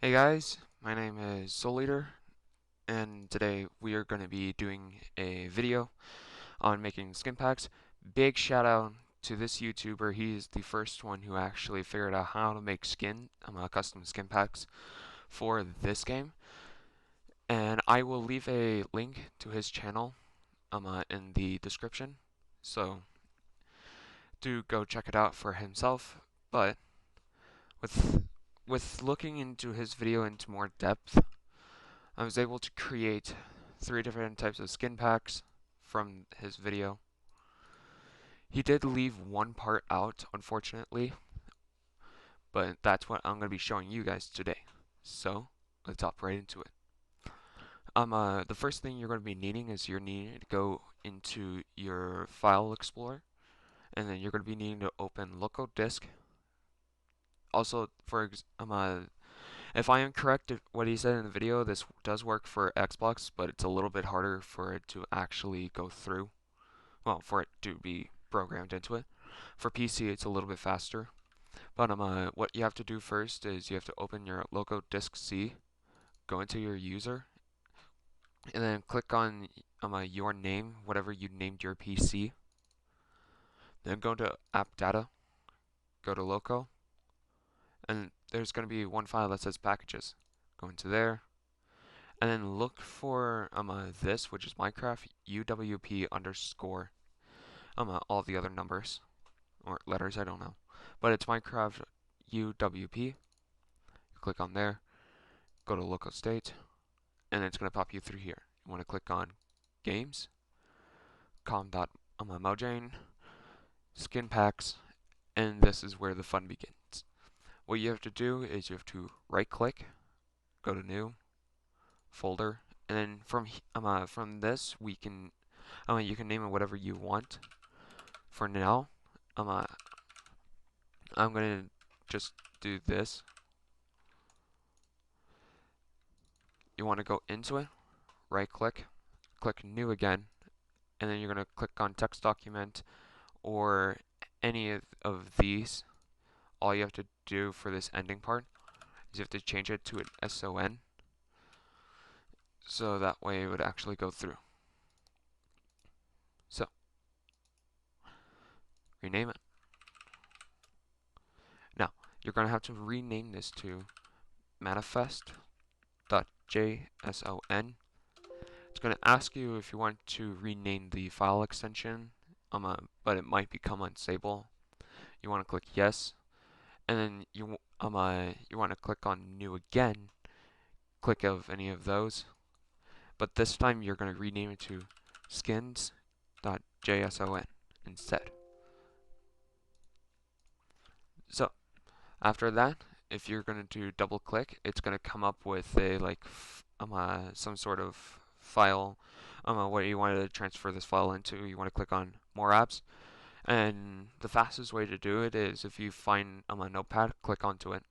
Hey guys, my name is Soul Eater, and today we are going to be doing a video on making skin packs. Big shout out to this YouTuber. He's the first one who actually figured out how to make custom skin packs for this game. And I will leave a link to his channel in the description, so do go check it out for himself. But with looking into his video into more depth, I was able to create 3 different types of skin packs from his video. He did leave one part out, unfortunately, but that's what I'm going to be showing you guys today. So, let's hop right into it. The first thing you're going to be needing is you're needing to go into your file explorer, and then you're going to be needing to open local disk. Also, if I am correct, what he said in the video, this does work for Xbox, but it's a little bit harder for it to actually go through. Well, for it to be programmed into it. For PC, it's a little bit faster. But what you have to do first is you have to open your local disk C, go into your user, and then click on your name, whatever you named your PC. Then go to App Data, go to Local, and there's going to be one file that says Packages. Go into there, and then look for this, which is Minecraft UWP underscore all the other numbers or letters, I don't know, but it's Minecraft UWP. Click on there, go to local state, and it's going to pop you through here. You want to click on games, com.mojang, skin packs, and this is where the fun begins. What you have to do is you have to right click, go to new folder, and then from this we can you can name it whatever you want. For now, I'm gonna just do this. You want to go into it, right click, click new again, and then you're going to click on text document or any of these. All you have to do for this ending part is you have to change it to an SON, so that way it would actually go through. So, rename it. Now, you're going to have to rename this to manifest.json. It's going to ask you if you want to rename the file extension, but it might become unstable. You want to click yes, and then you want to click on new again. Click of any of those, but this time you're going to rename it to skins.json instead. So after that, if you're going to double click, it's going to come up with a some sort of file, what you want to transfer this file into. You want to click on more apps, and the fastest way to do it is if you find a notepad, click onto it.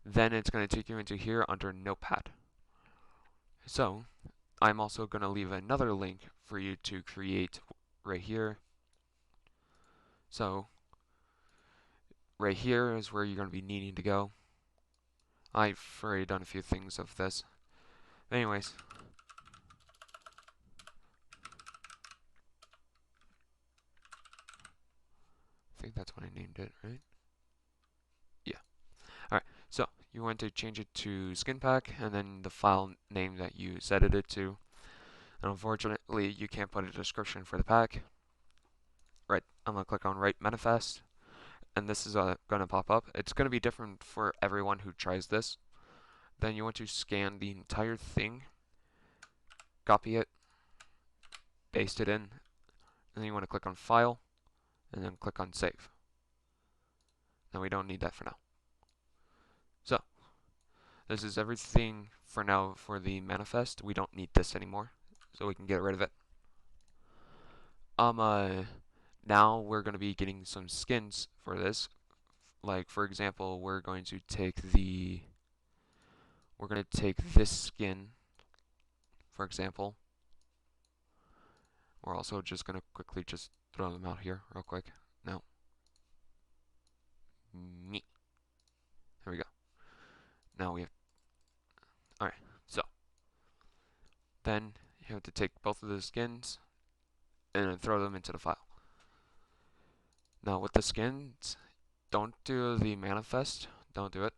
Then it's going to take you into here under notepad. So I'm also going to leave another link for you to create right here. So right here is where you're going to be needing to go. I've already done a few things of this. Anyways, I think that's what I named it, right? Yeah. Alright, so you want to change it to Skinpack and then the file name that you set it to. And unfortunately, you can't put a description for the pack. Right, I'm going to click on Write Manifest, and this is going to pop up. It's going to be different for everyone who tries this. Then you want to scan the entire thing, copy it, paste it in, and then you want to click on File, and then click on Save. Now we don't need that for now. So, this is everything for now for the manifest. We don't need this anymore, so we can get rid of it. Now we're going to be getting some skins for this. Like, for example, we're going to take this skin, for example. We're also just going to quickly just throw them out here real quick. No. There we go. Now we have Then you have to take both of the skins and throw them into the file. Now with the skins, don't do the manifest. Don't do it.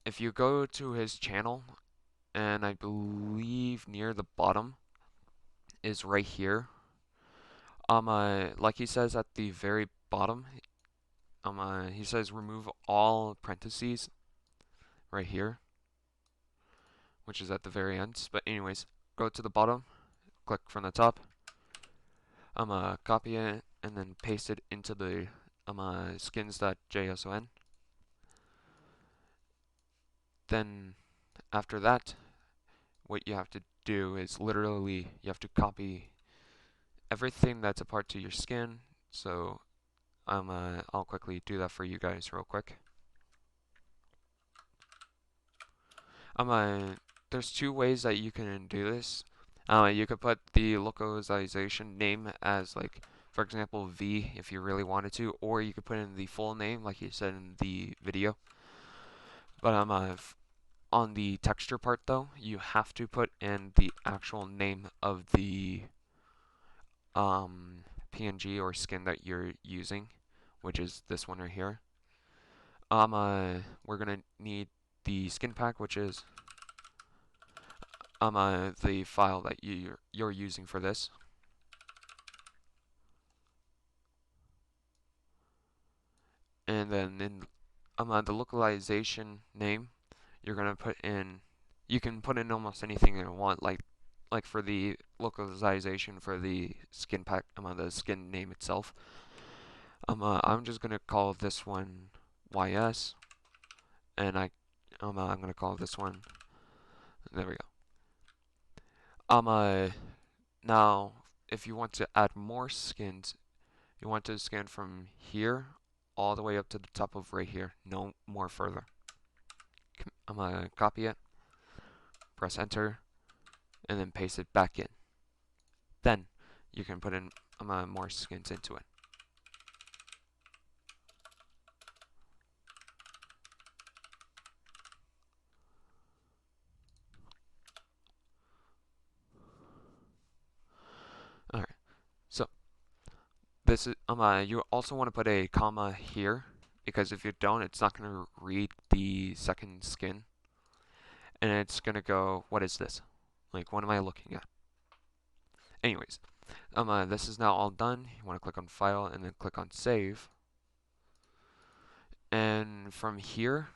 If you go to his channel, and I believe near the bottom is right here. Like he says at the very bottom, he says remove all parentheses right here, which is at the very end. But anyways, go to the bottom, click from the top. Copy it and then paste it into the skins.json. Then after that, what you have to do is literally you have to copy everything that's a part to your skin. So I'll quickly do that for you guys real quick. There's two ways that you can do this. You could put the localization name as, like, for example, V if you really wanted to, or you could put in the full name like you said in the video. But on the texture part though, you have to put in the actual name of the PNG or skin that you're using, which is this one right here. We're gonna need the skin pack, which is the file that you're using for this. And then in the localization name, you're gonna put in. You can put in almost anything you want, like for the localization for the skin pack, the skin name itself. I'm just gonna call this one YS, and I'm gonna call this one. There we go. Now if you want to add more skins, you want to scan from here all the way up to the top of right here, no more further. I'm gonna copy it, press enter, and then paste it back in. Then you can put in more skins into it. Alright, so this is you also want to put a comma here, because if you don't, it's not going to read the second skin, and it's going to go, what is this? Like, what am I looking at? Anyways, this is now all done. You want to click on File and then click on Save. And from here,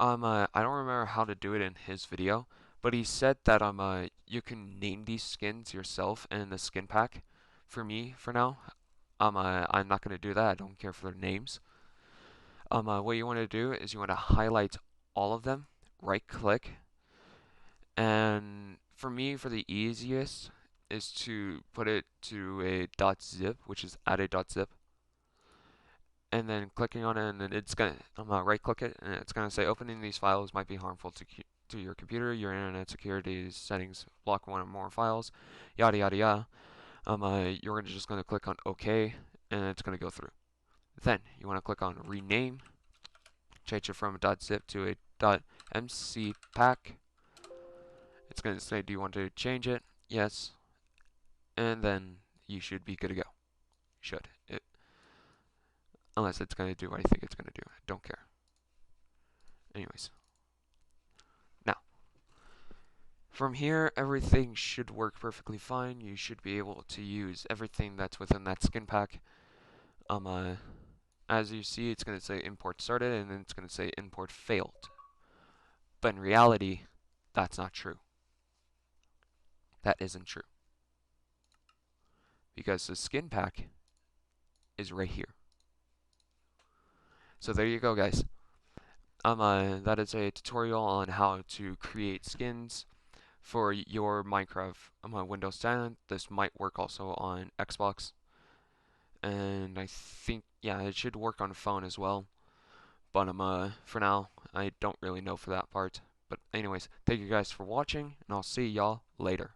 I don't remember how to do it in his video, but he said that you can name these skins yourself in the skin pack. For me, for now, I'm not gonna do that. I don't care for their names. What you want to do is you want to highlight all of them, right click, and for me, for the easiest is to put it to a .zip, which is add a .zip, and then clicking on it, and then it's gonna right click it, and it's gonna say opening these files might be harmful to your computer, your internet security settings, block one or more files, yada yada yada. You're just gonna click on OK, and it's gonna go through. Then you want to click on rename, change it from a .zip to a .mcpack. It's gonna say, do you want to change it? Yes, and then you should be good to go. Should it? Unless it's going to do what I think it's going to do. I don't care. Anyways. Now, from here, everything should work perfectly fine. You should be able to use everything that's within that skin pack. As you see, it's going to say import started, and then it's going to say import failed. But in reality, that's not true. That isn't true. Because the skin pack is right here. So there you go, guys. That is a tutorial on how to create skins for your Minecraft Windows 10. This might work also on Xbox, and I think, yeah, it should work on phone as well. But for now, I don't really know for that part. But anyways, thank you guys for watching, and I'll see y'all later.